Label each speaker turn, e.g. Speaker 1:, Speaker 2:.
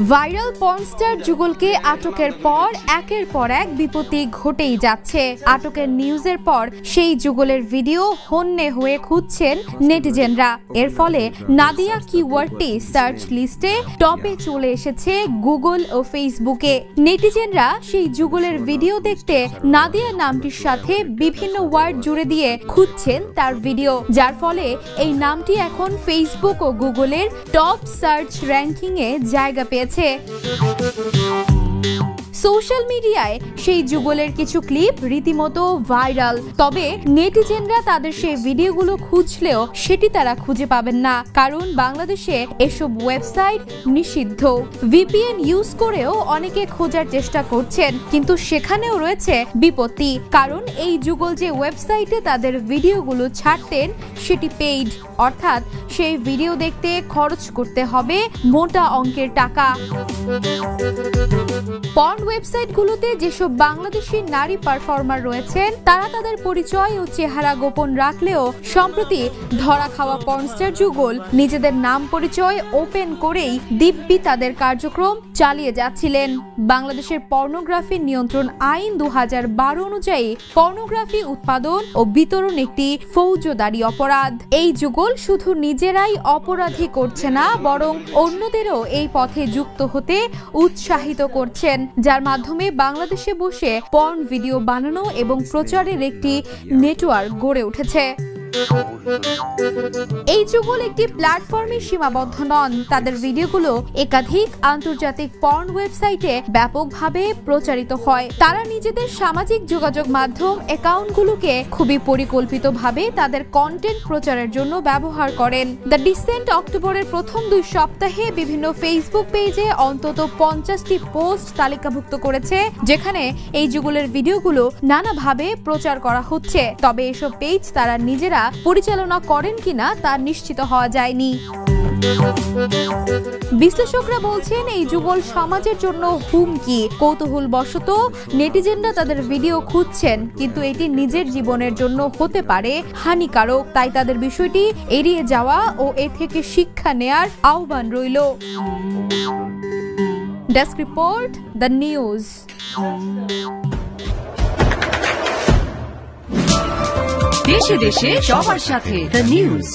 Speaker 1: Viral porn star যুগলকে আটকের পর একের পর এক বিপত্তি ঘটেই যাচ্ছে। আটকের নিউজের পর সেই যুগলের ভিডিও হন্যে হয়ে খুঁজছেন নেটিজেনরা। এর ফলে নাদিয়া কিওয়ার্ডটি সার্চ লিস্টে টপে চলে এসেছে গুগল ও ফেসবুকে। নেটিজেনরা সেই যুগলের ভিডিও দেখতে নাদিয়া নামটির সাথে বিভিন্ন ওয়ার্ড জুড়ে দিয়ে খুঁজছেন তার ভিডিও, যার ফলে এই নামটি এখন ফেসবুক ও গুগলের টপ সার্চ র্যাঙ্কিং এ জায়গা পেয়েছে। সোশ্যাল মিডিয়ায় সেই যুগলের কিছু ক্লিপ রীতিমতো ভাইরাল, তবে নেটিজেনরা তাদের সেই ভিডিওগুলো খুঁজলেও সেটি তারা খুঁজে পাবেন না, কারণ বাংলাদেশে এসব ওয়েবসাইট নিষিদ্ধ। ভিপিএন ইউজ করেও অনেকে খোঁজার চেষ্টা করছেন, কিন্তু সেখানেও রয়েছে বিপত্তি, কারণ এই যুগল যে ওয়েবসাইটে তাদের ভিডিওগুলো ছাড়তেন সেটি পেইড, অর্থাৎ সেই ভিডিও দেখতে খরচ করতে হবে মোটা অঙ্কের টাকা। পর্ন ওয়েবসাইটগুলোতে যেসব বাংলাদেশি নারী পারফর্মার রয়েছেন তারা তাদের পরিচয় ও চেহারা গোপন রাখলেও সম্প্রতি ধরা খাওয়া পর্নস্টার যুগল নিজেদের নাম পরিচয় ওপেন করেই দিব্যি তাদের কার্যক্রম চালিয়ে যাচ্ছিলেন। বাংলাদেশের পর্নোগ্রাফি নিয়ন্ত্রণ আইন 2012 অনুযায়ী পর্নোগ্রাফি উৎপাদন ও বিতরণ একটি ফৌজদারি অপরাধ। এই যুগল শুধু নিজেরাই অপরাধী করছে না, বরং অন্যদেরও এই পথে যুক্ত হতে উৎসাহিত করছেন, যার মাধ্যমে বাংলাদেশে বসে পর্ন ভিডিও বানানো এবং প্রচারের একটি নেটওয়ার্ক গড়ে উঠেছে। এই যুগল একটি প্ল্যাটফর্মে সীমাবদ্ধ নন, তাদের ভিডিওগুলো একাধিক আন্তর্জাতিক পর্ন ওয়েবসাইটে ব্যাপকভাবে প্রচারিত হয়। তারা নিজেদের সামাজিক যোগাযোগ মাধ্যম অ্যাকাউন্টগুলোকে খুবই পরিকল্পিতভাবে তাদের কন্টেন্ট প্রচারের জন্য ব্যবহার করেন। দ্য ডিসেন্ট অক্টোবরের প্রথম 2 সপ্তাহে বিভিন্ন ফেসবুক পেজে অন্তত 50টি পোস্ট তালিকাভুক্ত করেছে, যেখানে এই যুগলের ভিডিওগুলো নানাভাবে প্রচার করা হচ্ছে, তবে এসব পেজ তারা নিজেরা পরিচালনা করেন কিনা তা নিশ্চিত হওয়া যায়নি। বিশ্লেষকরা বলছেন এই যুগল সমাজের জন্য হুমকি। কৌতূহলবশত নেটিজেনরা তাদের ভিডিও খুঁজছেন, কিন্তু এটি নিজের জীবনের জন্য হতে পারে হানিকারক, তাই তাদের বিষয়টি এড়িয়ে যাওয়া ও এ থেকে শিক্ষা নেয়ার আহ্বান রইল। Desk report, the news.
Speaker 2: দেশে দেশে সবার সাথে, দ্য নিউজ।